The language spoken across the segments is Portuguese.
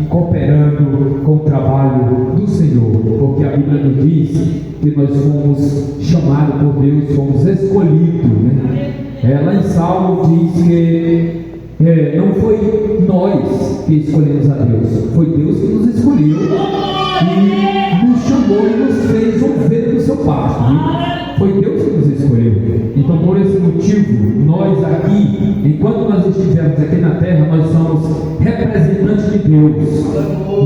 cooperando com o trabalho do Senhor, porque a Bíblia nos diz que nós fomos chamados por Deus, fomos escolhidos, né? Lá em Salmo diz que não foi nós que escolhemos a Deus, foi Deus que nos escolheu e nos chamou e nos fez ovelha do seu pasto, né? Foi Deus que nos escolheu. Então, por esse motivo, nós aqui, enquanto nós estivermos aqui na terra, nós somos representantes de Deus.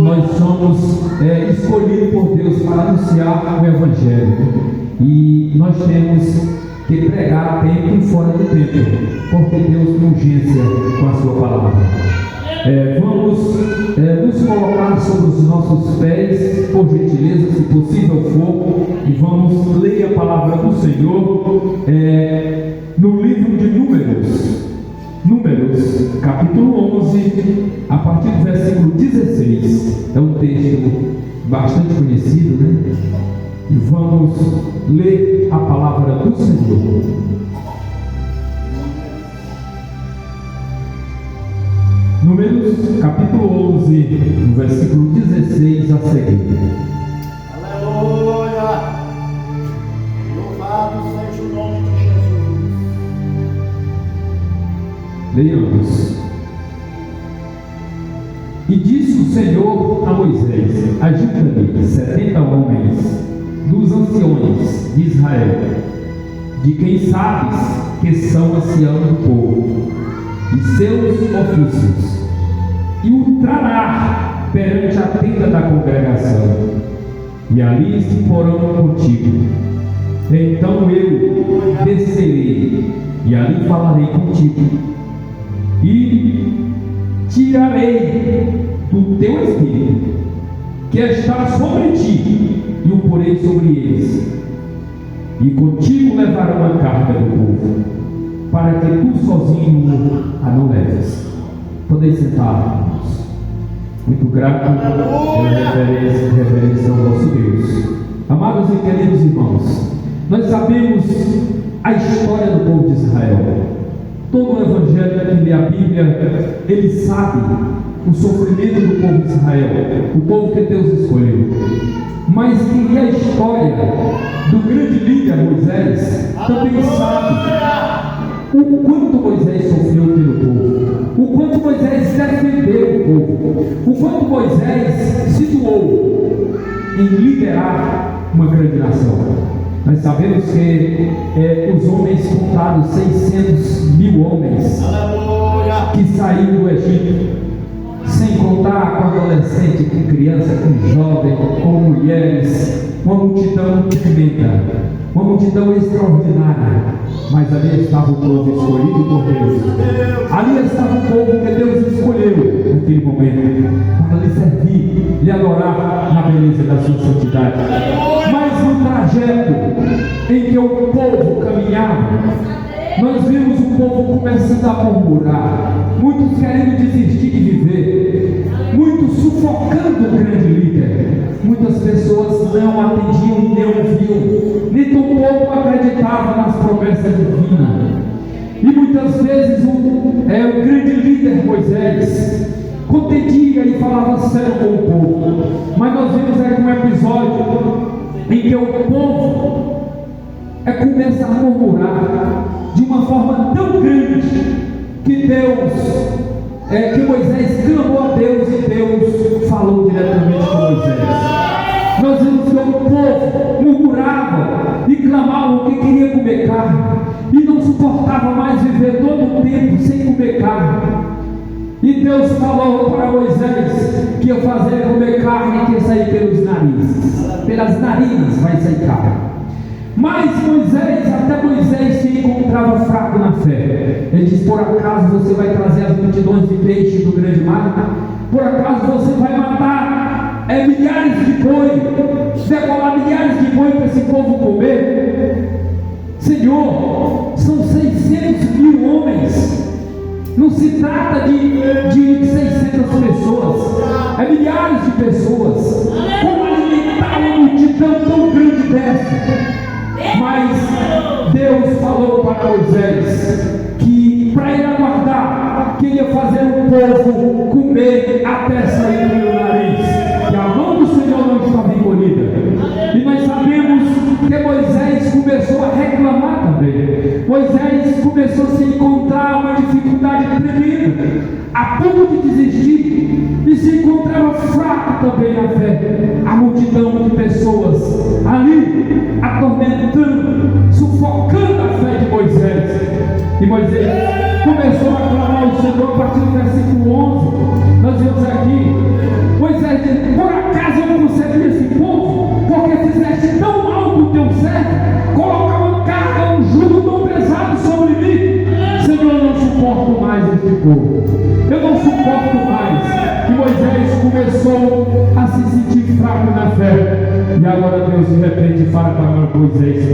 Nós somos escolhidos por Deus para anunciar o Evangelho. E nós temos que pregar a tempo e fora do tempo, porque Deus tem urgência com a sua palavra. Vamos nos colocar sobre os nossos pés, por gentileza, se possível for, e vamos ler a palavra do Senhor no livro de Números, capítulo 11, a partir do versículo 16. É um texto bastante conhecido, né? E vamos ler a palavra do Senhor. Números, capítulo 11, no versículo 16 a seguir. Aleluia! Louvado seja o nome de Jesus. Leamos. E disse o Senhor a Moisés: ajunta-lhe 70 homens dos anciões de Israel, de quem sabes que são anciãos do povo, e seus ofícios, e o trará perante a tenda da congregação, e ali se porão contigo. Então eu descerei, e ali falarei contigo, e tirarei do teu espírito, que está sobre ti, e o porei sobre eles, e contigo levarão a carga do povo, para que tu sozinho a não leves. Podeis sentar, irmãos. Muito grato pela reverência ao nosso Deus. Amados e queridos irmãos, nós sabemos a história do povo de Israel. Todo o evangelho que lê a Bíblia, ele sabe o sofrimento do povo de Israel, o povo que Deus escolheu. Mas quem lê a história do grande líder Moisés também sabe o quanto Moisés sofreu pelo povo, o quanto Moisés defendeu o povo, o quanto Moisés se doou em liderar uma grande nação. Nós sabemos que os homens contaram 600.000 homens que saíram do Egito, sem contar com adolescente, com criança, com jovem, com mulheres, uma multidão tremenda, uma multidão extraordinária. Mas ali estava o povo escolhido por Deus. Ali estava o povo que Deus escolheu naquele momento para lhe servir, lhe adorar na beleza da sua santidade. Mas no trajeto em que o povo caminhava, nós vimos o povo começando a murmurar, muitos querendo desistir de viver, muitos sufocando o grande líder. Muitas pessoas não atendiam e nem ouviam, nem tampouco acreditavam nas promessas divinas. E muitas vezes o grande líder Moisés contendia e falava sério com o povo. Mas nós vimos aqui um episódio em que o povo começa a murmurar de uma forma tão grande que que Moisés clamou a Deus e Deus falou diretamente com Moisés. Nós vimos que o povo murmurava e clamava que queria comer carne e não suportava mais viver todo o tempo sem comer carne. E Deus falou para Moisés que ia fazer comer carne e que ia sair pelas narinas vai sair carne. Mas até Moisés se encontrava fraco na fé. Ele diz: por acaso você vai trazer as multidões de peixes do grande mar? Por acaso você vai matar milhares de boi, decolar milhares de boi para esse povo comer? Senhor, são 600.000 homens. Não se trata de 600 pessoas, é milhares de pessoas. Como alimentar uma multidão tão grande dessa? Mas Deus falou para Moisés que para ele aguardar, que ele ia fazer o povo comer até sair fraca também a fé. A multidão de pessoas ali atormentando, sufocando a fé de Moisés. E Moisés começou a clamar ao Senhor a partir do versículo 11. Nós vemos aqui, Moisés diz: por acaso eu não servi esse povo, porque fizeste tão mal com o teu servo, colocar uma carga, um jugo tão pesado sobre mim. Senhor, eu não suporto mais este povo, eu não suporto mais. E Moisés começou a se sentir fraco na fé. E agora Deus de repente fala para Moisés.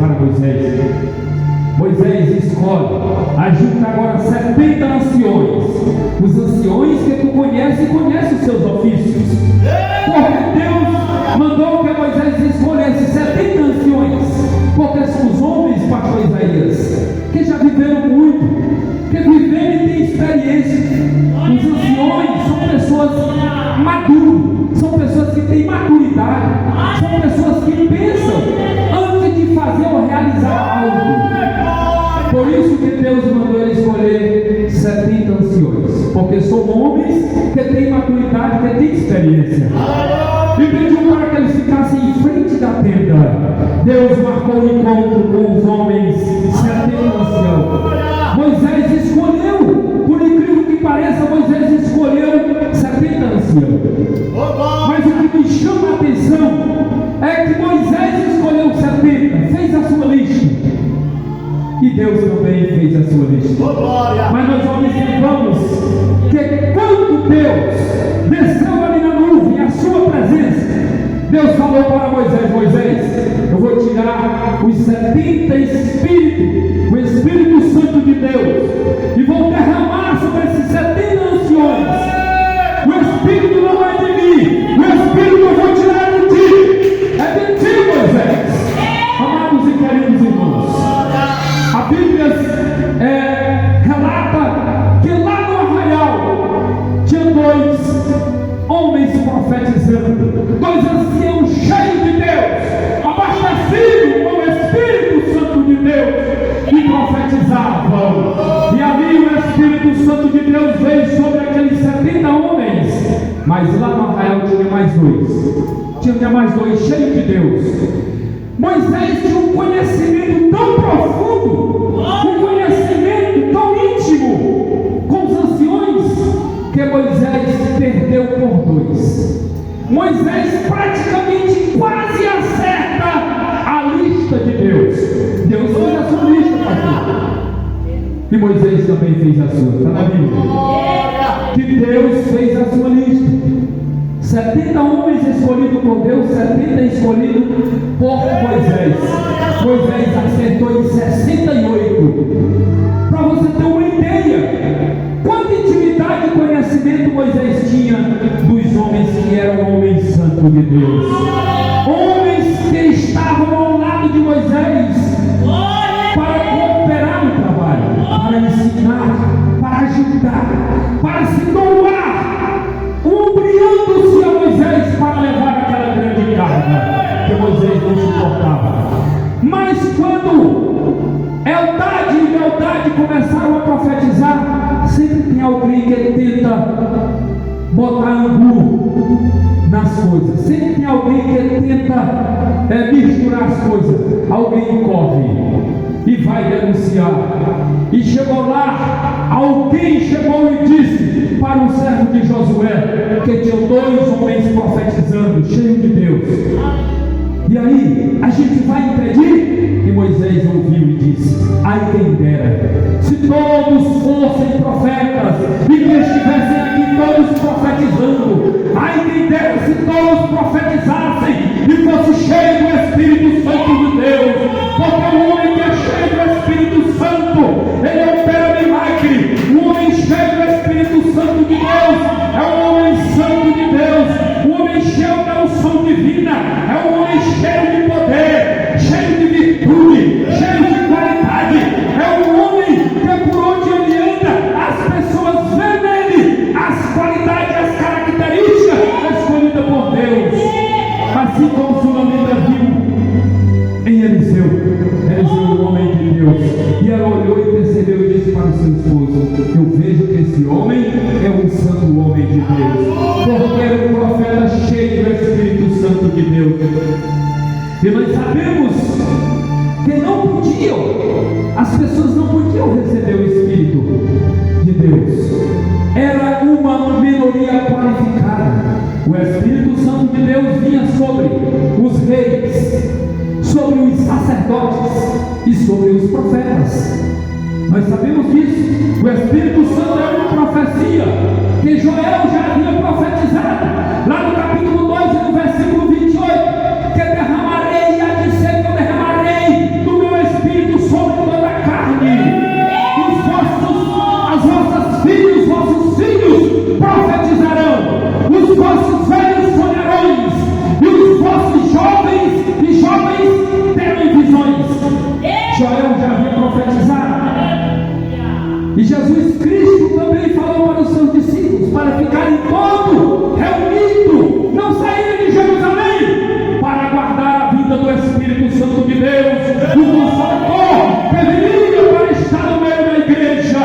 Moisés escolhe, ajunta agora 70 anciões. Os anciões que tu conhece os seus ofícios. Porque Deus mandou que Moisés escolhesse 70 anciões. Porque são os homens, pastor Isaías, que já viveram muito, que viveram e têm experiência. Os anciões são pessoas maduras, são pessoas que têm maturidade, são pessoas que pensam antes de fazer ou realizar algo. Por isso que Deus mandou ele escolher 70 anciões, porque são homens que têm maturidade, que têm experiência. E pediu para que eles ficassem em frente da tenda. Deus marcou o encontro com os homens 70 anciãos. Moisés escolheu, por incrível que pareça, Moisés escolheu 70 anciãos. Mas o que me chama a atenção é que Moisés escolheu 70, fez a sua lista. E Deus também fez a sua lista. Mas nós observamos que quando Deus desceu ali na nuvem, a sua presença, Deus falou para Moisés: eu vou tirar os 70 espíritos, o Espírito Santo de Deus, e vou derramar sobre esses 70 anciões. O Espírito não é de mim, o Espírito eu vou tirar de ti. É de ti, Moisés. Amados e queridos irmãos, a Bíblia relata que lá no arraial tinha 2 homens profetizando, 2 anciãos cheios de Deus, abastecidos com o Espírito Santo de Deus, e profetizavam. E ali o Espírito Santo de Deus veio sobre aqueles 70 homens. Mas lá no arraial tinha mais 2 cheios de Deus. Moisés tinha um conhecimento tão profundo, um conhecimento tão íntimo com os anciões, que Moisés perdeu por 2. Moisés praticamente quase acerta a lista de Deus. Deus fez a sua lista, pastor. E Moisés também fez a sua. Está na Bíblia que Deus fez a sua lista. 70 homens escolhidos por Deus, 70 escolhidos por Moisés. Moisés acertou em 68. Para você ter uma ideia, quanta intimidade e conhecimento Moisés tinha dos homens que eram homens santos de Deus. Homens que estavam ao lado de Moisés para cooperar no trabalho, para ensinar, para ajudar, para se doar, obrigando-se a Moisés para levar aquela grande carga que Moisés não suportava. Mas quando Eldade e Bildade começaram a profetizar, sempre tem alguém que tenta botar angu nas coisas, sempre tem alguém que tenta misturar as coisas. Alguém corre e vai denunciar. E chegou lá, alguém chegou e disse para o servo de Josué que tinha 2 homens profetizando, cheios de Deus. E aí, a gente vai impedir? E Moisés ouviu e disse: ai quem dera, se todos fossem profetas e que estivessem aqui todos profetizando. Ai quem dera se todos profetizassem e fosse cheio do Espírito Santo de Deus. Porque o homem que é cheio do Espírito Santo, ele opera milagre. O homem cheio do Espírito Santo de Deus é um homem santo de Deus. O homem cheio da unção divina é um homem cheio de poder, cheio de virtude, cheio de qualidade. É um homem que por onde ele anda, as pessoas veem nele as qualidades, as características escolhidas por Deus. Assim como o Sulamita viu em Eliseu, o homem de Deus, e ela olhou e percebeu e disse para o seu esposo: eu vejo que esse homem é um santo homem de Deus, porque era um profeta cheio E nós sabemos que não podiam, as pessoas não podiam receber o Espírito de Deus. Era uma minoria qualificada. O Espírito Santo de Deus vinha sobre os reis, sobre os sacerdotes e sobre os profetas. Nós sabemos disso. O Espírito Santo é uma profecia que Joel já havia profetizado lá no capítulo 2 e no versículo 28, que derramarei, há de ser que eu derramarei do meu Espírito sobre toda a carne. As vossas filhas, os vossos filhos profetizarão, os vossos velhos sonharões, e os vossos jovens e jovens terão visões. Joel já havia profetizado. E Jesus Cristo também falou para os seus discípulos para ficarem todos reunidos, não saírem de Jerusalém, para aguardar a vinda do Espírito Santo de Deus, o Consolador, que viria para estar no meio da igreja,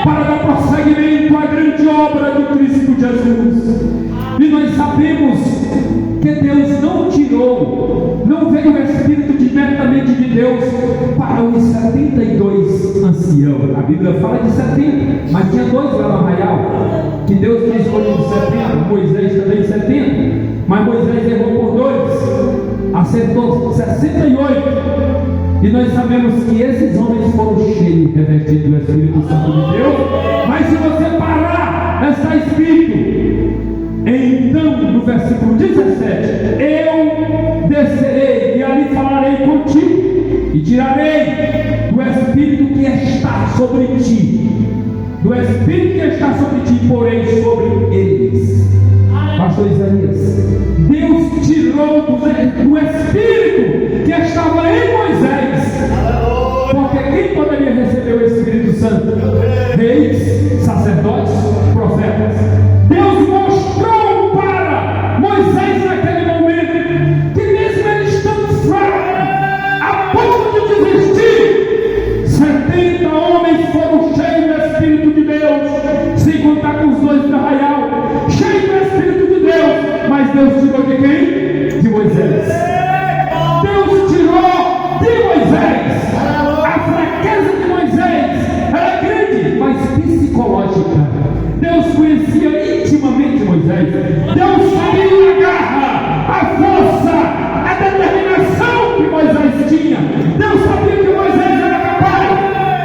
para dar prosseguimento à grande obra de Cristo Jesus. E nós sabemos que Deus não tirou, não veio o Espírito diretamente de Deus para os 72 anciãos. A Bíblia fala de 70, mas tinha 2 lá no arraial, que Deus tinha escolhido 70, Moisés também 70, mas Moisés errou por 2, acertou 68. E nós sabemos que esses homens foram cheios, revestidos do Espírito Santo de Deus. Mas se você parar, está escrito, então no versículo 17: eu descerei e ali falarei contigo, e tirarei do Espírito que está sobre ti, do Espírito que está sobre ti, porém sobre eles. Pastor Isaías, Deus tirou do Espírito que estava em Moisés, porque quem poderia receber o Espírito Santo? Reis, sacerdotes, profetas. Deus mostrou para Moisés naquele momento que mesmo ele estando fraco, a ponto de desistir, 70 homens foram cheios do Espírito de Deus, sem contar com os 2 do arraial, cheios do Espírito de Deus. Mas Deus tirou de quem? De Moisés. Deus tirou de Moisés. A fraqueza de Moisés era grande, mas psicológica. Deus conhecia intimamente Moisés. Deus sabia a garra, a força, a determinação que Moisés tinha. Deus sabia que Moisés era capaz.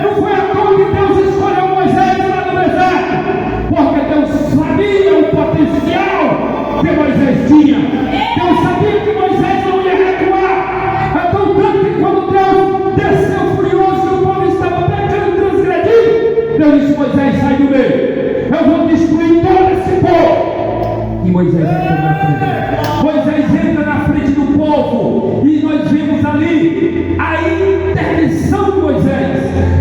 Não foi à toa que Deus escolheu Moisés lá no deserto, porque Deus sabia o potencial que Moisés tinha. Deus sabia que Moisés não ia recuar. Então, tanto que quando Deus desceu furioso que o povo estava pecando, transgredindo, Deus disse: Moisés, sai do meio, eu vou destruir todo esse povo. E Moisés entra na frente. Moisés entra na frente do povo, e nós vemos ali a interdição de Moisés.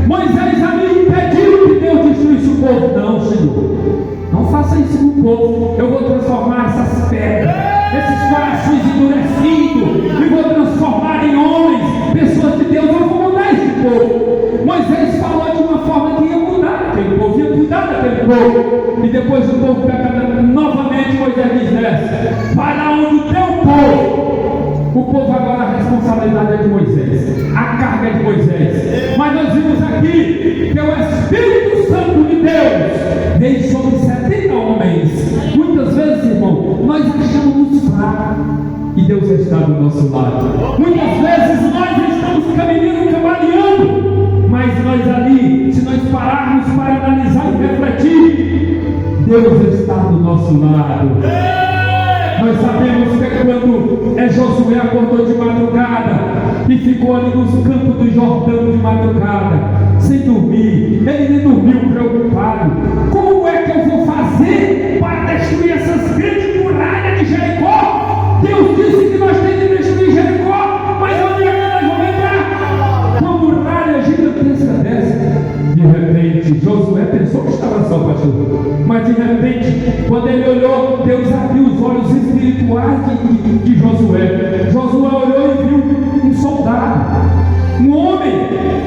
Moisés ali impediu que Deus destruísse o povo. Não, Senhor, não faça isso com o povo. Eu vou transformar essas pedras, esses corações endurecidos, e vou transformar em homens, pessoas de Deus. Eu vou mudar esse povo. Moisés falou de uma forma que ia mudar aquele povo, ia cuidar daquele povo. E depois o povo peca novamente. Moisés diz: desce, vai lá onde o teu povo. O povo agora, a responsabilidade é de Moisés, a carga é de Moisés. Mas nós vimos aqui que o Espírito Santo de Deus veio sobre 70 homens. Muitas vezes, irmão, nós achamos fracos e Deus está do nosso lado. Muitas vezes nós estamos caminhando, cambaleando, mas nós ali, se nós pararmos para analisar e refletir, Deus está do nosso lado. Nós sabemos que quando Josué acordou de madrugada e ficou ali nos campos do Jordão de madrugada, sem dormir, ele nem dormiu, preocupado. Como é que eu vou fazer para destruir essas grandes muralhas de Jericó? Deus disse que nós temos que destruir Jericó, mas onde é que nós vamos entrar? Uma muralha gigantesca dessa. De repente, Josué pensou que estava só, pastor, mas de repente, quando ele olhou, Deus abriu os olhos espirituais de Josué. Josué olhou e viu um soldado, um homem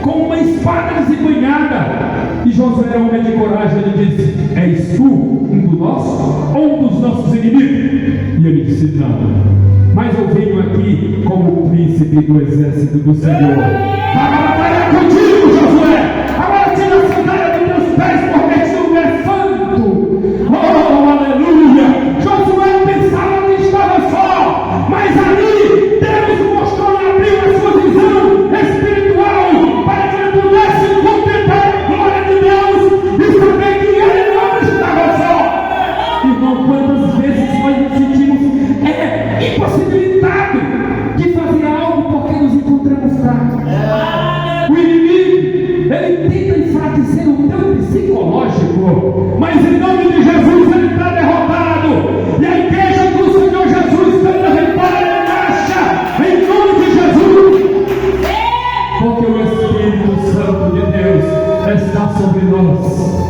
com uma espada desembanhada. E Josué era um homem de coragem. Ele disse: és tu um dos nossos ou um dos nossos inimigos? E ele disse: não. Mas eu venho aqui como príncipe do exército do Senhor. Para batalhar contigo, Josué. Agora tira a sandália dos teus pés, porque tu é santo. Oh, aleluia. Josué pensava que estava só, mas ali Deus mostrou e abriu a sua visão espiritual para que ele pudesse contemplar a glória de Deus e saber que ele não estava só. Irmão, quantas vezes nós nos sentimos impossibilitados de fazer algo porque nos encontramos fracos. O inimigo, ele tenta enfraquecer o teu psicológico, mas em nome de Jesus ele está derrotado. E a igreja do Senhor Jesus está vitória em marcha, em nome de Jesus. Porque o Espírito Santo de Deus está sobre nós.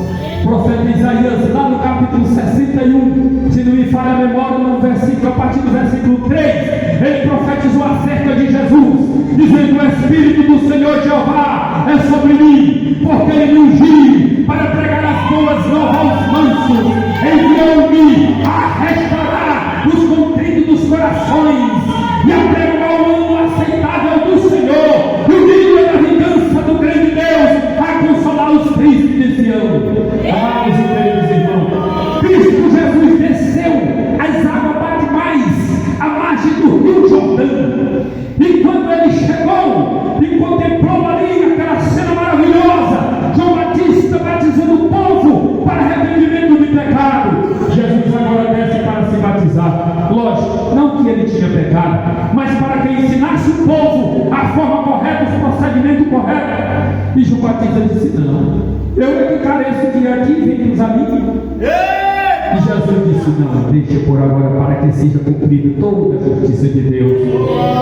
Profeta Isaías, lá no capítulo 61, se não me falha a memória, no versículo, a partir do versículo 3, ele profetizou acerca de Jesus, dizendo: o Espírito do Senhor Jeová é sobre mim, porque ele me ungiu para pregar as boas novas aos mansos, enviou-me a restaurar os contritos dos corações e a pregar o ano aceitável do Senhor, o dia da vingança do grande Deus, a consolar os tristes de Sião. Amados e queridos irmãos, Cristo Jesus desceu as águas batimais à margem do Rio Jordão, e quando ele chegou e contemplou ali aquela cena maravilhosa, João Batista batizando o povo para arrependimento de pecado, Jesus agora desce para se batizar. Lógico, não que ele tinha pecado, mas para que ensinasse o povo a forma correta, o procedimento correto. E João Batista disse: não, eu é que careço de ir aqui, vem os amigos. E Jesus disse: não, deixa por agora para que seja cumprida toda a justiça de Deus.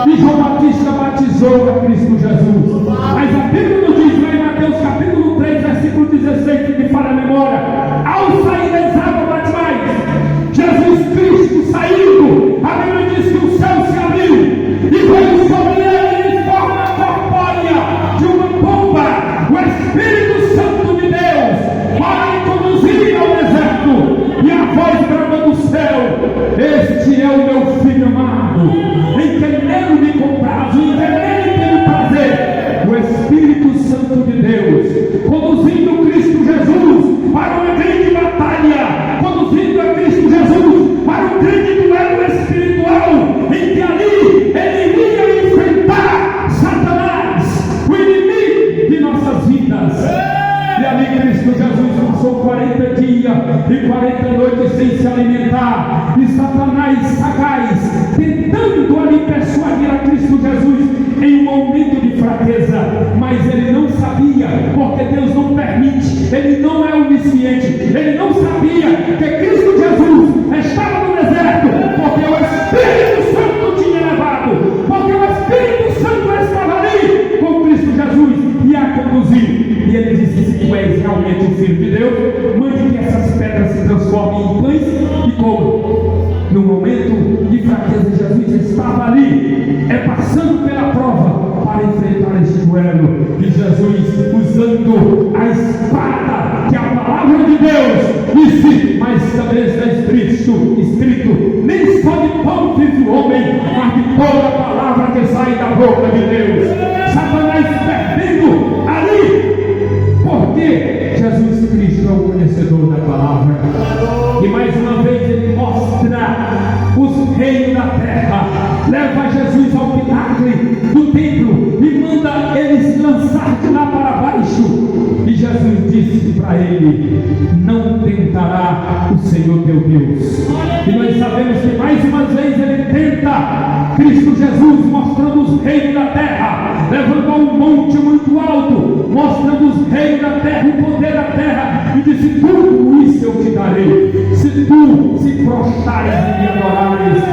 E João Batista batizou a Cristo Jesus. Mas a Bíblia nos diz lá em Mateus capítulo 3, versículo 16, que me fala a memória: ao sair das águas batimais, Jesus Cristo saindo, a Bíblia diz que o céu se abriu e veio sobre ele em forma corpórea de uma pomba, o Espírito Santo de Deus, para lhe conduzir ao deserto. E a voz bradou do céu: este é o meu filho amado, em quem nele me comprazo, em quem nele tenho prazer. O Espírito Santo de Deus conduzindo Cristo Jesus para uma grande batalha, conduzindo a Cristo Jesus para um grande duelo espiritual, em que ali ele iria enfrentar Satanás, o inimigo de nossas vidas. E ali Cristo Jesus passou 40 dias e 40 noites sem se alimentar, e Satanás sagaz, tentando ali persuadir a Cristo Jesus em um momento de fraqueza, mas ele não sabia, porque Deus não permite, ele não é onisciente, ele não sabia que Cristo Jesus estava no deserto, porque o Espírito Santo tinha levado, porque o Espírito Santo estava ali com Cristo Jesus e a conduzir. E ele disse: se tu és realmente o Filho de Deus, mande que essas pedras se transformem em pães e comam. No momento de fraqueza, Jesus estava ali, passando pela prova para enfrentar este duelo. E Jesus, usando a espada, que é a palavra de Deus, disse: mas também está escrito, nem só de pão vive o homem, mas de toda a palavra que sai da boca de Deus. Satanás perdendo ali, porque Jesus Cristo é o conhecedor da palavra. E mais uma vez ele mostra os reinos da terra, leva Jesus ao pináculo do templo e manda eles lançar de lá para baixo. E Jesus disse para ele: não tentará o Senhor teu Deus. E nós sabemos que mais uma vez ele tenta Cristo Jesus, mostrando os reinos da terra, levantou um monte muito alto, mostrando os reinos da terra, o poder da terra, e disse: tudo isso eu te darei, se tu se prostrares e me adorares.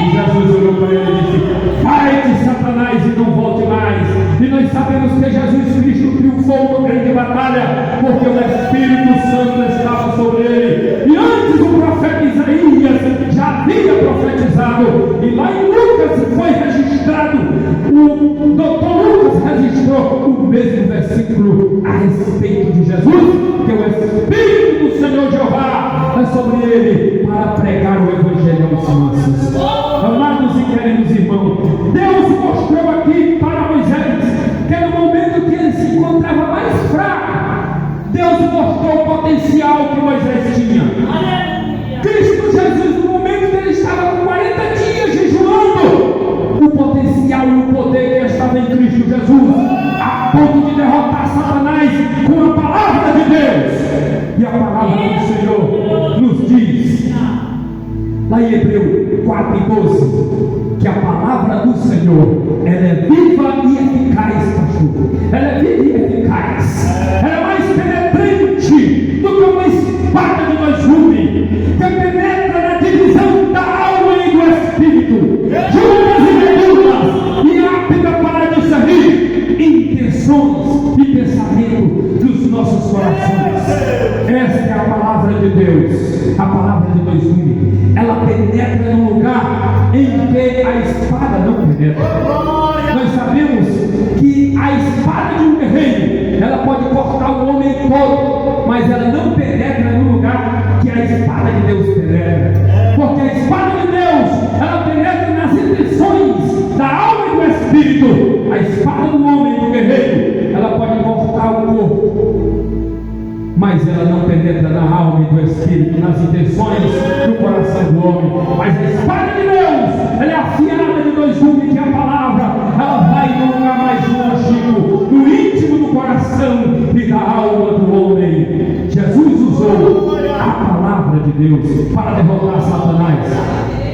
E Jesus olhou para ele e disse: vai-te, Satanás, e não volte mais. E nós sabemos que Jesus Cristo triunfou na grande batalha, porque o Espírito Santo estava sobre ele. E antes o profeta Isaías já havia profetizado, e lá em Lucas foi registrado, o doutor Lucas registrou o mesmo versículo a respeito de Jesus, que o Espírito do Senhor Jeová é sobre ele para pregar o Evangelho aos mansos. Amados e queridos irmãos, lá em Hebreus 4:12, que a palavra do Senhor, ela é viva e eficaz, pastor. Ela é viva e eficaz. Ela é mais penetrante do que uma espada de dois gumes, que penetra na divisão da alma e do espírito, juntas e medulas, e apta para discernir intenções e pensamentos dos nossos corações. Esta é a palavra de Deus, a palavra de dois gumes. Ela penetra no lugar em que a espada não penetra. Nós sabemos que a espada de um guerreiro, ela pode cortar o homem todo, mas ela não penetra no lugar que a espada de Deus penetra. Porque a espada de Deus, ela penetra nas intenções da alma e do espírito. A espada do homem, do guerreiro, ela pode cortar o corpo, mas ela não penetra na alma e do espírito, nas intenções do coração do homem. Mas a espada de Deus, ela é afiada de dois gumes, que a palavra, ela vai no lugar mais lógico, no íntimo do coração e da alma do homem. Jesus usou a palavra de Deus para derrotar Satanás.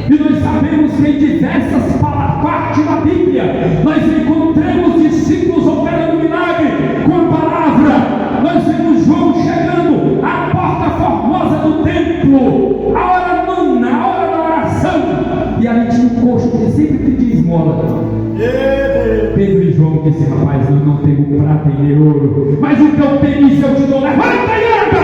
E nós sabemos que em diversas partes da Bíblia nós encontramos discípulos operando milagre com a palavra. Nós vemos João chegando à porta formosa do templo, a hora nona, a hora da oração, e ali tinha um coxo que sempre pedia esmola. Pedro e João disse: rapaz, nós não temos prata e nem ouro, mas o que eu tenho isso eu te dou. Levanta e anda!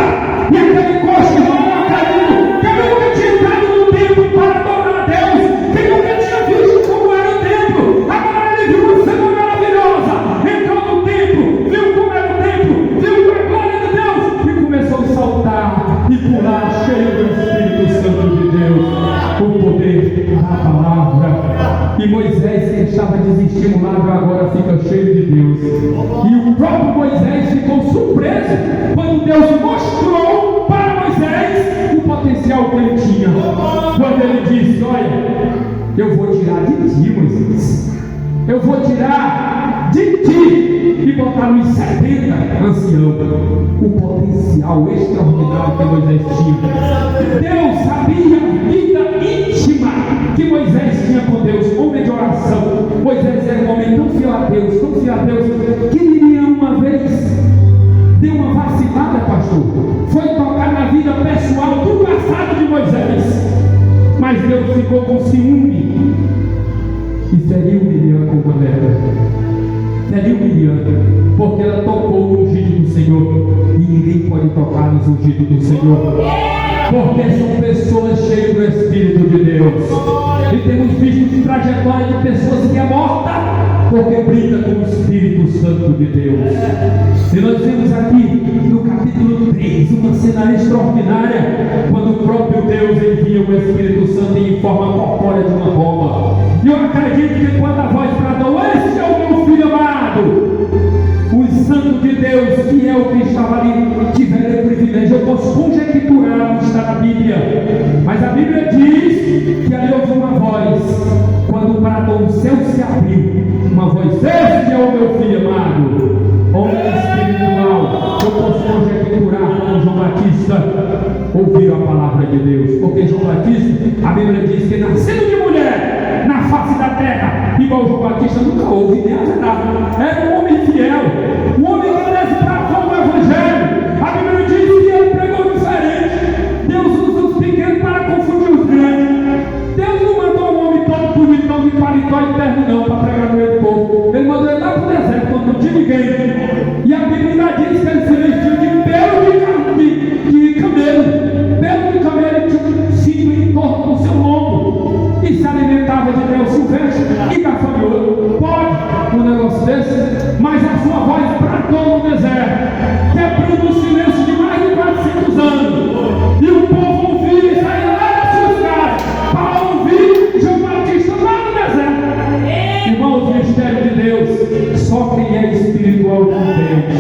E aquele coxo que estava caindo, que nunca tinha entrado no templo para adorar a Deus, que nunca tinha visto como era o templo, agora ele viu uma cena maravilhosa, entrou no templo, viu como era o templo, viu a glória de Deus, e começou a saltar e pular, cheio do Espírito Santo de Deus, o poder da palavra. E Moisés, que estava desestimulado, agora fica cheio de Deus. E o próprio Moisés ficou surpreso quando Deus mostrou para Moisés o potencial que ele tinha. Quando ele disse: olha, eu vou tirar de ti, Moisés, eu vou tirar de ti e botar nos 70 anciãos. O potencial extraordinário que Moisés tinha. Deus sabia a vida íntima que Moisés tinha com Deus, homem de oração. Moisés era um homem tão fiel a Deus, que ele iria uma vez, deu uma vacilada, pastor, foi tocar na vida pessoal do passado de Moisés, mas Deus ficou com ciúme e feriu Miriam com uma leva. Feriu Miriam porque ela tocou no ungido do Senhor, e ninguém pode tocar nos ungidos do Senhor, porque são pessoas cheias do Espírito de Deus. E temos visto trajetória de pessoas que é morta porque brinca com o Espírito Santo de Deus. E nós vemos aqui no capítulo 3 uma cena extraordinária, quando o próprio Deus envia o Espírito Santo em forma corpórea de uma bomba. E eu acredito que quando a voz bradou: este é o meu filho amado, os santos de Deus, que é o que estava ali, tiveram o privilégio. Eu posso conjecturar, não está na Bíblia, mas a Bíblia diz que ali houve uma voz, quando bradou, o céu se abriu, uma voz: este é o meu filho amado, homem espiritual. Eu posso conjecturar como João Batista ouviu a palavra de Deus, porque João Batista, a Bíblia diz que nascendo de mulher na face da terra, igual João Batista nunca houve nem haverá. Era um homem fiel, um homem que desbravou o Evangelho. A Bíblia diz que ele pregou diferente. Deus usa os pequenos para confundir os grandes. Deus não mandou um homem todo bonitão de paletó e terno não para pregar no meio do povo. Ele mandou ele lá para o deserto, quando não tinha ninguém. E a Bíblia diz que ele se vestiu de pelo de camelo. Pelo de camelo, ele tinha um cinto em torno do seu lombo e se alimentava de mel silvestre e gafanhoto. Pode um negócio desse, mas a sua voz bradou no deserto, quebrando o silêncio de mais de 400 anos. E o povo ouvia e saía lá das suas casas para ouvir João Batista lá no deserto. Irmãos, o mistério de Deus, só quem é espiritual entende.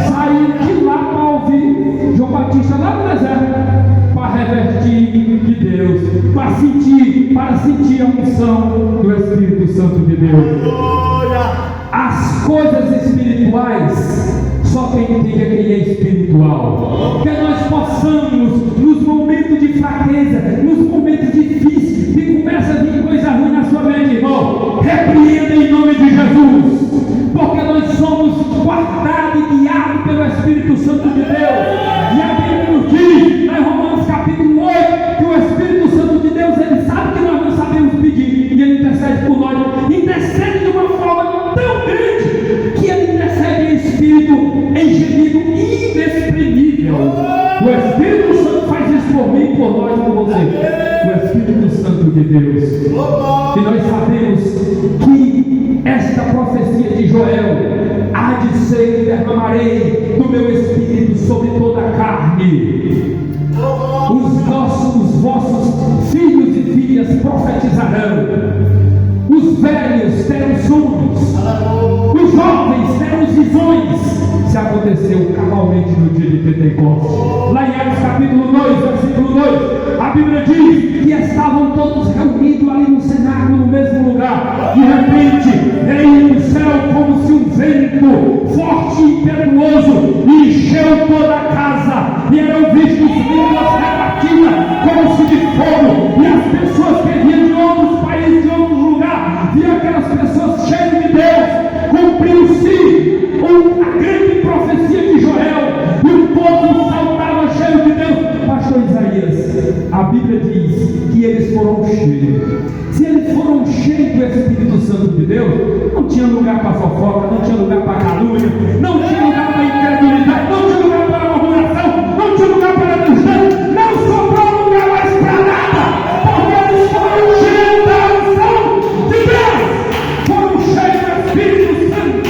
Sair de lá para ouvir João Batista lá no deserto, para revertir de Deus, para sentir a unção do Espírito Santo de Deus. as coisas espirituais só quem entende é quem é espiritual. Que nós possamos, nos momentos de fraqueza, nos momentos difíceis, que começa a vir coisa ruim na sua mente, irmão, repreenda em nome de Jesus, porque nós somos guardados e guiados pelo Espírito Santo de Deus. E a Bíblia nos diz, em Romanos capítulo 8, que o Espírito Santo de Deus, ele sabe que nós não sabemos pedir, e ele intercede por nós, intercede de uma forma tão grande, que ele intercede em espírito, em gemido inexprimível. O Espírito Santo faz isso por mim e por nós, por você. O Espírito Santo de Deus. E nós sabemos que esta profecia de Joel há de ser que derramarei do meu Espírito sobre toda a carne. Os vossos filhos e filhas profetizarão. Os velhos terão sonhos. Os jovens terão visões. Se aconteceu cabalmente no dia de Pentecostes. Lá em Atos capítulo 2, versículo 2, a Bíblia diz que estavam todos reunidos ali no cenáculo, no mesmo lugar. De repente, veio do céu como se um vento forte e impetuoso e encheu toda a casa. E eram vistos línguas repartidas como se de fogo. E as pessoas que vinham de outros países, de outros lugares, viam aquelas pessoas cheias de Deus. Cumpriu-se a grande profecia de Joel, e o povo saltava cheio de Deus. Pastor Isaías, a Bíblia diz que eles foram cheios. Se eles foram cheios do Espírito Santo de Deus, não tinha lugar para fofoca, não tinha lugar para calúnia, não tinha lugar para incredulidade, não tinha lugar para murmuração, não tinha lugar para cristão, não sobrou lugar mais para nada, porque eles foram cheios da unção de Deus, foram cheios do Espírito Santo.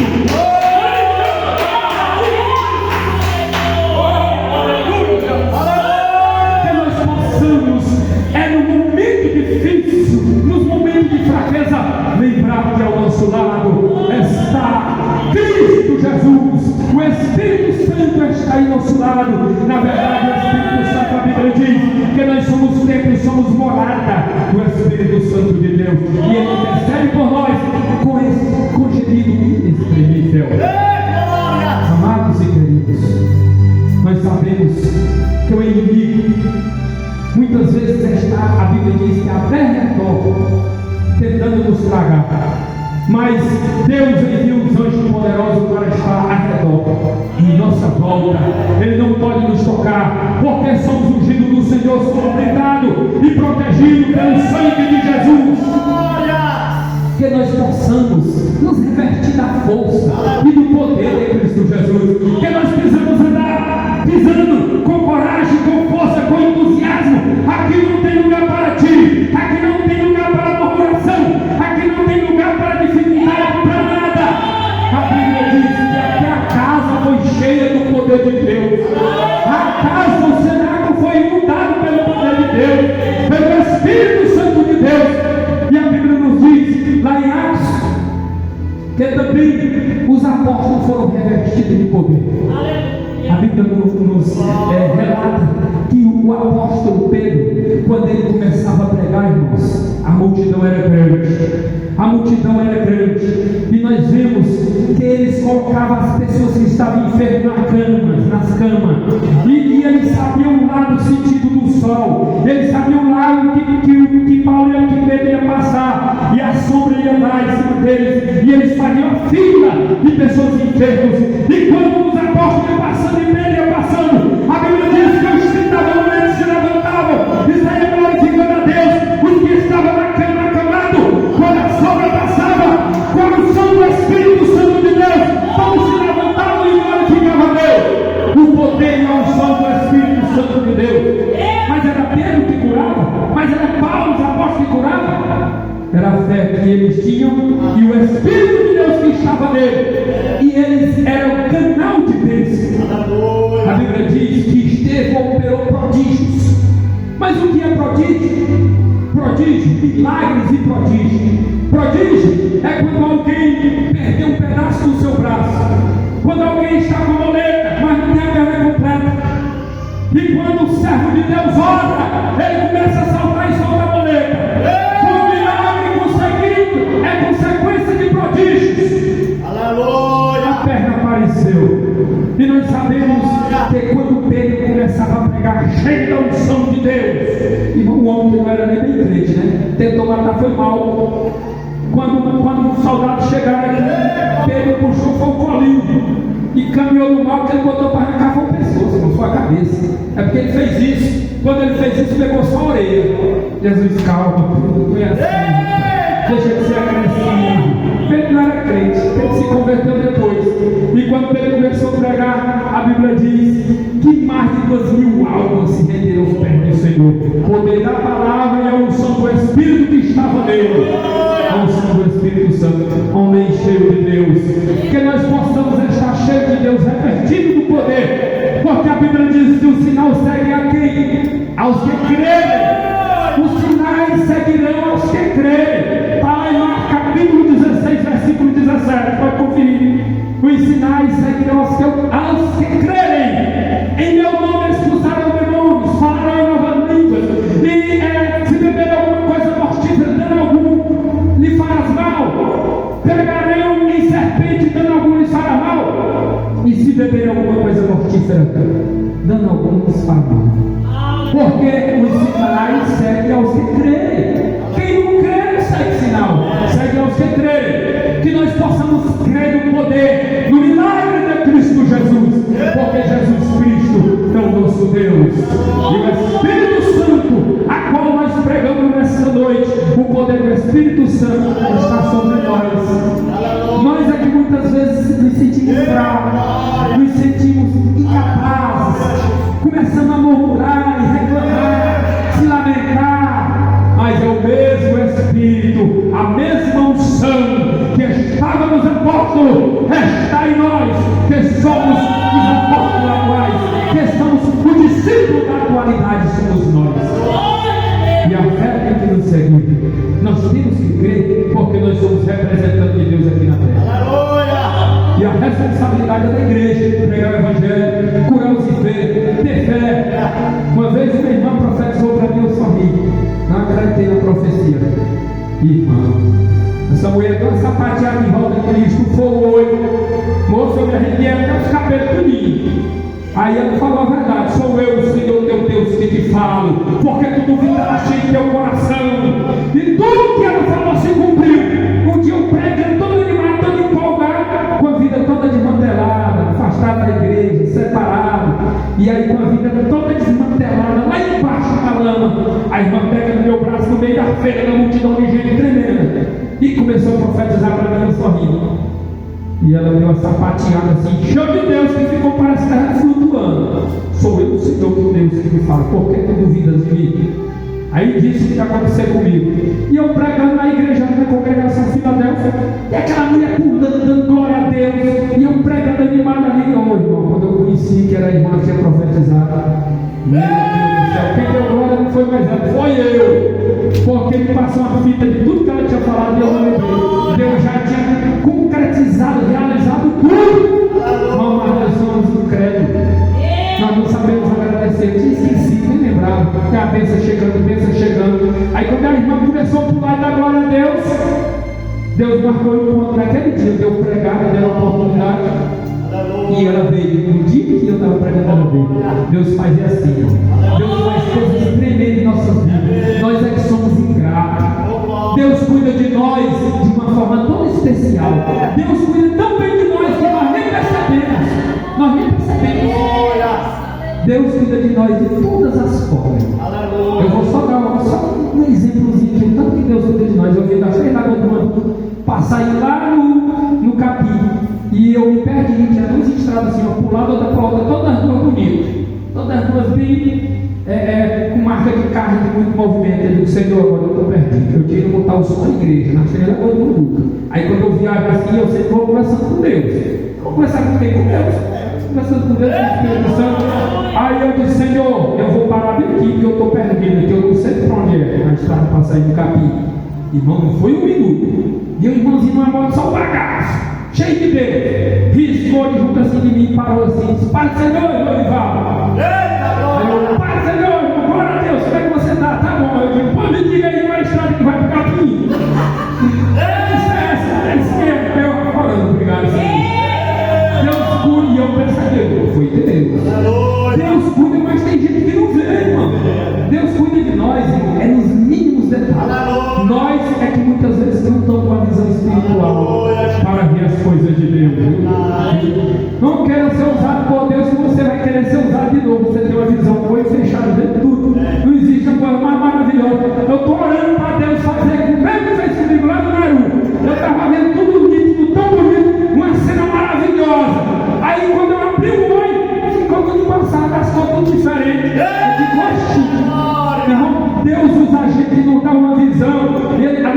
Lembrar que ao nosso lado está Cristo Jesus, o Espírito Santo está em nosso lado. Na verdade, o Espírito Santo, a Bíblia diz que nós somos templo, somos morada do Espírito Santo de Deus, e ele intercede por nós com gemido inexprimível. Amados e queridos, nós sabemos que o inimigo muitas vezes está, a Bíblia diz que a derredor, tentando nos tragar, mas Deus envia os anjos poderosos para estar ao redor, em nossa volta. Ele não pode nos tocar, porque somos ungidos do Senhor, somos blindados e protegidos pelo sangue de Jesus. Que nós possamos nos revestir da força e do poder de Cristo Jesus, que nós precisamos andar pisando com coragem, com força, com entusiasmo. Aqui não tem lugar para ti, aqui não tem lugar para murmuração, aqui não tem lugar para dificuldade, para nada. A Bíblia diz que até a casa foi cheia do poder de Deus. A casa, o cenáculo foi inundado pelo poder de Deus, pelo Espírito Santo de Deus. E a Bíblia nos diz lá em Atos que também os apóstolos foram revestidos de poder. A Bíblia nos relata que o apóstolo Pedro, quando ele começava a pregar, irmãos, a multidão era grande. A multidão era grande. E nós vemos que eles colocavam as pessoas que estavam enfermas nas camas. E eles sabiam lá do sentido do sol. Eles sabiam lá que Paulo e que Pedro ia passar. E a sombra ia lá em cima deles. E eles faziam a fila de pessoas enfermas. E quando os apóstolos iam passando e Pedro ia passando, a Bíblia diz que os que estavam eles se levantavam e saíam glorificando a Deus. Os que estavam na cama acamados, quando a sombra passava, com a unção do Espírito Santo de Deus, todos se levantavam e glorificavam a Deus. O poder e a unção do Espírito Santo de Deus. Mas era Pedro que curava, mas era Paulo, os apóstolos que curavam. Era a fé que eles tinham e o Espírito de Deus que estava nele. E eles eram o canal de bênção. A Bíblia diz que Estevão operou prodígios. Mas o que é prodígio? Prodígio, milagres e prodígio. Prodígio é quando alguém perdeu um pedaço do seu braço. Quando alguém está com a muleta, mas não tem a perna completa. E quando o servo de Deus ora, ele começa a saltar e solta a muleta. Foi um milagre conseguido, é consequência de prodígios. crente, né? Tentou matar, foi mal. Quando os soldados chegaram aqui, Pedro puxou, foi o colinho e caminhou no mal, que ele botou para arrancar foi o pescoço, não foi a cabeça. É porque ele fez isso. Quando ele fez isso, pegou só a orelha. Jesus, calma, não é assim. Deixa de ser agressivo. Pedro não era crente, Pedro se converteu depois. E quando Pedro começou a pregar, a Bíblia diz que mais de 2.000 almas se renderam aos pés do Senhor. O poder da palavra e a unção do Espírito que estava nele. A unção do Espírito Santo, homem cheio de Deus. Que nós possamos estar cheios de Deus, revestidos do poder. Porque a Bíblia diz que o sinal segue a quem? Aos que crerem. Os sinais seguirão aos que crerem. Está lá em Marcos capítulo 16, versículo 17. Pode conferir. Os sinais seguirão aos que crerem. Em meu nome expulsarão demônios, falarão em novas línguas. E se beber alguma coisa mortífera, dando algum, lhe farás mal. Pegarão em serpente, dando algum, lhe fará mal. E se beber alguma coisa mortífera, dando algum, lhes fará mal. Porque os sinais seguem aos que crerem. Quem não crê não segue sinal, segue aos que crerem. Que nós possamos crer no poder, no milagre de Cristo Jesus, porque Jesus Cristo é o nosso Deus. E o Espírito Santo, a qual nós pregamos nessa noite, o poder do Espírito Santo está sobre nós. Nós é que muitas vezes nos sentimos fracos, nos sentimos incapazes, começamos a murmurar e reclamar, se lamentar, mas é o mesmo Espírito, a mesma unção que estava nos apóstolos, está em nós, que somos os apóstolos atuais, que somos o discípulo da atualidade, somos nós. E a fé tem que nos seguir. Nós temos que crer, porque nós somos representantes de Deus aqui na terra. E a responsabilidade é da igreja, pregar o evangelho, curar os enfermos, ter fé. Uma vez uma irmã profetizou para mim, eu sorri. Não acreditei na profecia. Irmã, essa mulher deu uma sapateada em volta de Cristo, foi o olho. Moço, eu me arrepiei até os cabelos tudinho. Aí ela falou a verdade: sou eu, o Senhor teu Deus, que te falo, porque tu duvidaste em teu coração. E tudo que ela falou se cumpriu. Um dia eu pregando todo animado, todo empolgado, com a vida toda desmantelada, afastado da igreja, separado. E aí com a vida toda desmantelada, lá embaixo na lama, a irmã pega no meu braço no meio da feira, na multidão de gente tremenda, e começou a profetizar para mim, eu sorrindo. E ela deu uma sapateada assim, show de Deus, que ficou parece que estava flutuando. Sou eu, o Senhor, que Deus que me fala, por que tu duvidas de mim? Aí disse o que ia acontecer comigo. E eu pregando na igreja, na congregação Filadélfia, e aquela mulher pulando, dando glória a Deus, e eu pregando animado ali. Oh, irmão, quando eu conheci que era a irmã que tinha profetizado, meu Deus do céu, quem deu glória não foi mais ela, foi eu. Porque me passou uma fita de tudo que ela tinha falado e eu não lembrei. Deus já tinha concretizado, realizado tudo. Mas nós somos incrédulos. Nós não sabemos agradecer. Eu tinha esquecido, nem lembrava. Porque a bênção chegando. Aí quando a irmã começou a pular e dar glória a Deus, Deus marcou um ponto naquele dia. Deu pregar, me deu a oportunidade. E ela veio. No dia que eu estava pregando, ela veio. Deus faz assim. Deus faz coisas tremendas em nossas vidas. Nós é que somos ingratos. Deus cuida de nós de uma forma tão especial. Deus cuida tão bem de nós que nós nem percebemos. Nós nem percebemos. Deus cuida de nós de todas as formas. Eu vou só dar um exemplozinho de tanto que Deus cuida de nós. Eu vi da frente da Goduma passar lá no Capim. E eu me perdi, tinha duas estradas assim, uma para o lado, outra para outra, todas as duas bonitas. Todas as duas bem com marca de carro, de muito movimento. Eu digo, Senhor, agora eu estou perdido. Eu tinha que botar o som na igreja, na frente da Goduma. Aí quando eu viajo assim, eu sempre vou conversando com Deus. Vou conversar com Deus. Conversando com Deus, com o Espírito Santo. Aí eu disse, Senhor, eu vou parar bem aqui, porque eu estou perdido, que eu não sei para onde é. A estrada para sair do Capim. Irmão, não foi um minuto. E o irmãozinho na moto, só o bagaço. Cheio de Deus, riscou de junto assim de mim, parou assim, disse, Pai Senhor, irmão Ivaldo. Aí eu, Pai Senhor, irmão, glória a Deus, como é que você está? Tá bom. Eu digo, pô, me diga aí qual é a estrada que vai para o Capim. Essa é eu falando, obrigado, Senhor. Deus cuida, e eu percebi, eu fui entendendo. Deus cuida, mas tem gente que não vê, irmão. Deus cuida de nós, é nos mínimos detalhes. Nós é que muitas vezes não estamos com a visão espiritual para ver as coisas de Deus. Viu? Não queira ser usado por Deus se você vai querer ser usado de novo. Você tem uma visão boa e fechada dentro de tudo. Não existe uma coisa mais maravilhosa. Eu estou orando para Deus fazer o mesmo que fez comigo lá no Naru. Eu estava vendo tudo nítido, tão bonito, uma cena maravilhosa. Aí quando eu abri o olho, ficou tudo passado, as coisas tudo diferentes. Deus usa a gente e não dá uma visão. A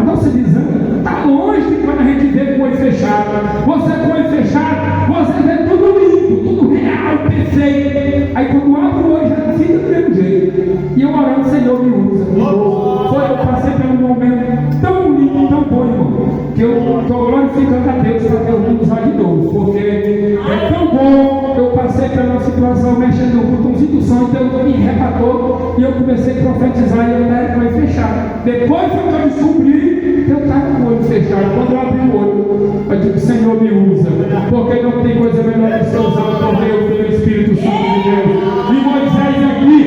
nossa visão está longe de quando a gente vê com o olho fechado. Você com o olho fechado, você vê tudo lindo, tudo real, perfeito. Aí quando abre o olho já fica do mesmo jeito. E eu orando, Senhor, me usa. Eu passei por um momento tão lindo, tão bom, irmão, que eu estou glorificando a Deus para Deus me usar de novo, porque é tão bom. Eu passei por uma situação mexendo no botãozinho do som, então Deus me arrebatou e eu comecei a profetizar e eu estava com o olho fechado. Depois foi que eu descobri que eu estava com o olho fechado. Quando eu abri o olho, eu disse: Senhor, me usa, porque não tem coisa melhor que ser usado por Deus, pelo Espírito Santo de Deus. E Moisés aqui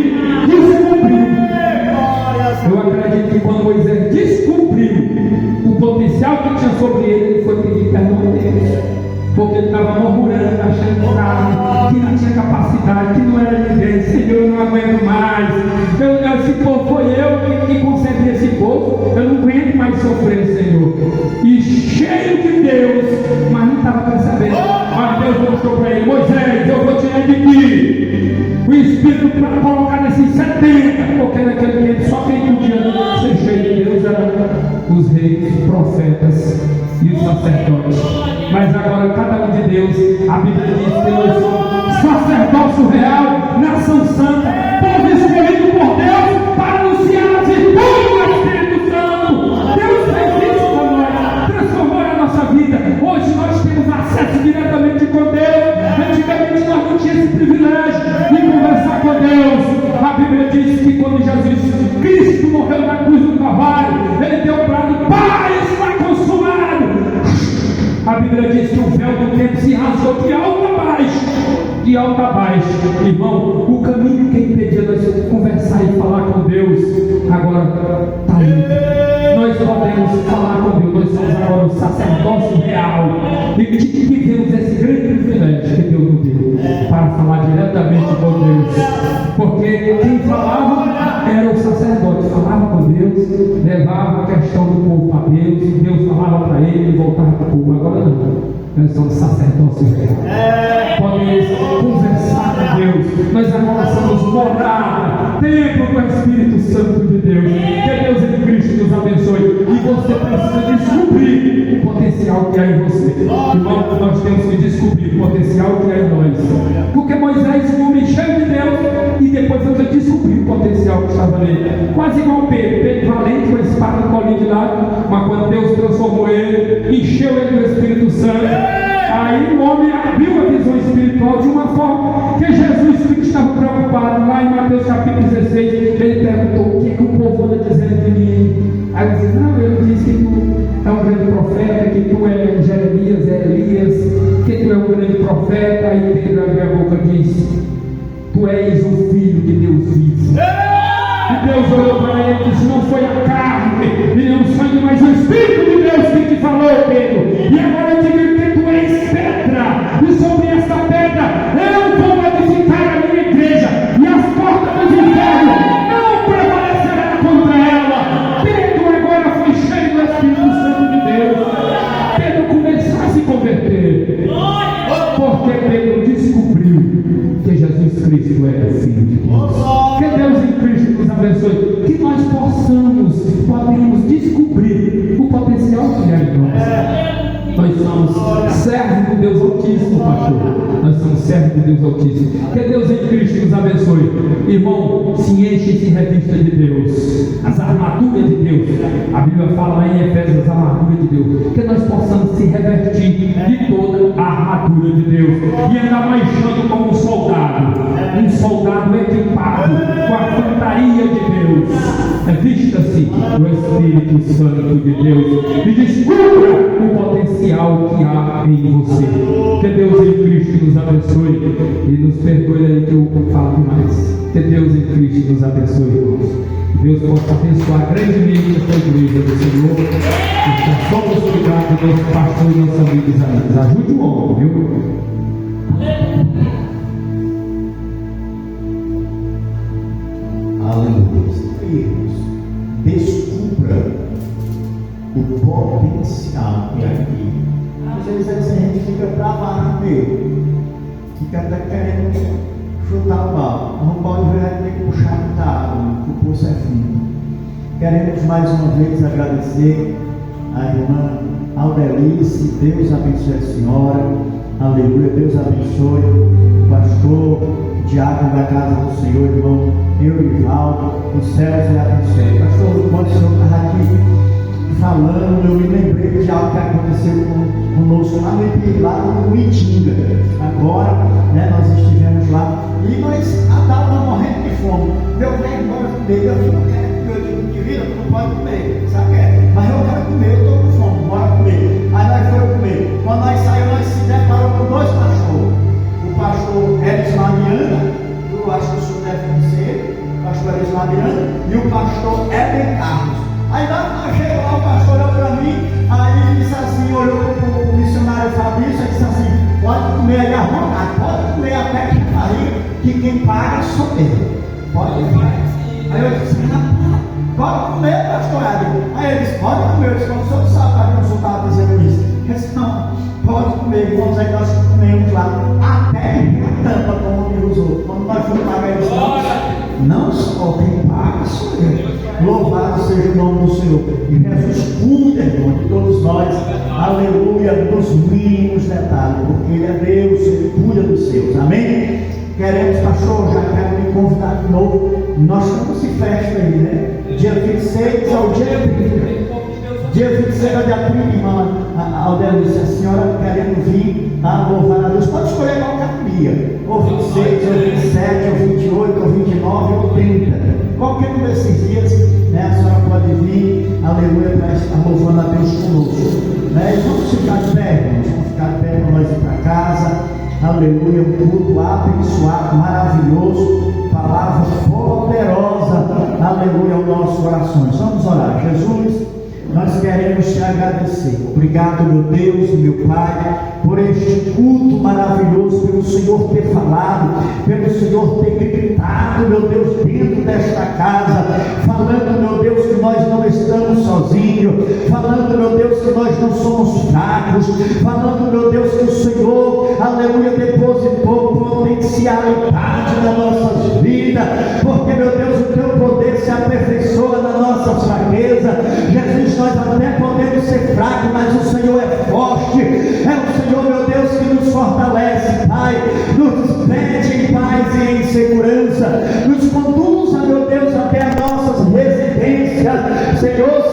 descobriu. Eu acredito que quando Moisés descobriu o potencial que tinha sobre ele, ele foi pedir perdão a Deus. Porque ele estava murmurando, achando que não tinha capacidade, que não era ninguém. Senhor, eu não aguento mais. Esse povo foi eu que concebi esse povo. Eu não aguento mais sofrer, Senhor. E cheio de Deus, mas não estava percebendo. Mas Deus mostrou para ele: Moisés, eu vou tirar de ti o Espírito para colocar nesses 70. Porque naquele tempo só quem podia ser cheio de Deus eram os reis, os profetas e os sacerdotes. Mas agora cada um de Deus, a Bíblia diz que nós somos sacerdócio real, nação santa, povo escolhido por Deus para anunciar as virtudes do Espírito Santo. Deus fez isso por nós, transformou a nossa vida. Hoje nós temos acesso diretamente com Deus. Antigamente nós não tínhamos esse privilégio de conversar com Deus. A Bíblia diz que quando Jesus Cristo morreu na cruz do Calvário, ele deu o brado: Pai, está consumado. A Bíblia diz que o véu do tempo se rasgou de alto a baixo. De alto a baixo. Irmão, o caminho que impedia nós conversar e falar com Deus, agora está livre. Nós podemos falar com Deus. Nós somos agora o sacerdócio real. E tivemos esse grande privilégio que Deus nos deu para falar diretamente com Deus. Porque quem falava era o sacerdote. Falava com Deus, levava a questão do povo para Deus, e Deus falava para ele e voltava para o povo. Agora não. Nós somos sacerdócio real. Podemos conversar com Deus. Nós agora somos morada, templo do Espírito Santo de Deus. Que Deus em Cristo nos abençoe. E você precisa descobrir o potencial que há em você. Irmão, nós temos que descobrir o potencial que há em nós. Porque Moisés foi um homem cheio de Deus e depois foi descobrir o potencial que estava nele. Quase igual Pedro. Pedro valente com a espada no colinho de lado, mas quando Deus transformou ele, encheu ele do Espírito Santo, aí o homem abriu a visão espiritual de uma forma que Jesus Cristo estava preocupado. Lá em Mateus capítulo 16, ele perguntou: o que é que o povo anda dizendo de mim? Aí ele disse: não, ele disse que tu é um grande profeta, que tu é Jeremias, é Elias, que tu é um grande profeta. Aí Pedro abriu a boca e disse: tu és o Filho de Deus vivo. E Deus olhou para ele e disse: não foi a carne e nem o sangue, mas o Espírito de Deus que te falou, Pedro. E agora eu digo que tu és pedra, e sobre esta pedra eu vou edificar a minha igreja, e as portas do inferno não prevalecerão contra ela. Pedro agora foi cheio do Espírito Santo de Deus. Pedro começou a se converter, porque Pedro descobriu que Jesus Cristo era o Filho de Deus. Que Deus em Cristo nos abençoe. Que nós podemos descobrir o potencial que há em nós. Nós somos servos do Deus Altíssimo, pastor. Nós somos servos do Deus Altíssimo. Que Deus em Cristo nos abençoe. Irmão, se enche e se revista de Deus. As armaduras de Deus. A Bíblia fala lá em Efésios, as armaduras de Deus. Que nós possamos se revestir de toda a armadura de Deus. E andar marchando como um soldado. Um soldado equipado com a fantaria de Deus. Vista-se do Espírito Santo de Deus. E descubra o potencial que há em você. Que Deus em Cristo nos abençoe e nos perdoe aí que eu falo demais. Que Deus em Cristo nos abençoe, irmãos. Deus possa abençoar grandemente esta igreja do Senhor. Está só nos cuidado do nosso pastor e nossos amigos e amigas. Ajude o homem, viu? Aleluia. Descubra o potencial que é aqui. Às vezes a gente fica travado com ele, fica até querendo chutar o pau. Não pode ver, tem que puxar muita água, o poço é fundo. Queremos mais uma vez agradecer a irmã Aldelice. Deus abençoe a senhora. Aleluia. Deus abençoe o pastor, o diácono da casa do Senhor, irmão Eurivaldo. Os céus lhe abençoe. Pastor, quando o senhor estava aqui falando, eu me lembrei de algo que aconteceu conosco lá no Itinga. Agora, nós estivemos lá e nós estávamos morrendo de fome. Meu pai embora comer, eu fico querendo, de vida, tu não pode comer, sabe? Mas eu quero comer, eu estou com fome, bora comer. Aí nós fomos comer. Quando nós saímos, nós se deparamos com dois pastores. O pastor Elis Mariana, eu acho que o senhor deve conhecer, o pastor Elis Mariana, e o pastor Eben Carlos. Aí nós chegamos lá, o pastor olhou para mim, aí ele disse assim, olhou para o missionário Fabrício e disse assim: pode comer aí à vontade, pode comer até que barriga, que quem paga sou eu. Pode comer. Aí eu disse: pode comer, pastor Eben. Aí ele disse: pode comer. Eu disse: como o senhor sabe para que o senhor estava dizendo isso? Ele disse: não, pode comer. Vamos aí, nós comemos lá, até a tampa, como ele usou. Quando nós fomos pagar, ele disse: não só quem paga sou eu. Louvado seja o nome do Senhor. E Jesus cuida, irmão, de todos nós. Aleluia, nos mínimos detalhes, porque Ele é Deus, Ele cuida dos seus. Amém? Queremos, pastor, já quero me convidar de novo. Nós estamos em festa aí, né? Dia 26 ao dia 30. Dia 26 ao dia 30, irmã Aldelice, a senhora querendo vir a louvar a Deus. Pode escolher qualquer dia. Ou 26, ou 27, ou 28, ou 29, ou 30. Qualquer um desses dias, a senhora pode vir, aleluia, para estar louvando a Deus conosco. E vamos ficar de pé, irmãos, vamos ficar de pé para nós ir para casa. Aleluia, um culto abençoado, maravilhoso, palavra poderosa, aleluia, ao nosso coração. Vamos orar. Jesus, nós queremos te agradecer. Obrigado, meu Deus e meu Pai, por este culto maravilhoso, pelo Senhor ter falado, pelo Senhor ter gritado, meu Deus, dentro desta casa, falando, meu Deus, que nós não estamos sozinhos, falando, meu Deus, que nós não somos fracos, falando, meu Deus, que o Senhor, aleluia, depositou potencialidade nas nossas vidas, porque, meu Deus, o teu poder se aperfeiçoa na nossa fraqueza. Jesus, nós até podemos ser fracos, mas o Senhor é forte, é o Senhor, meu Deus, que nos fortalece, Pai, nos mete em paz e em segurança, nos conduza, meu Deus, até as nossas residências, Senhor,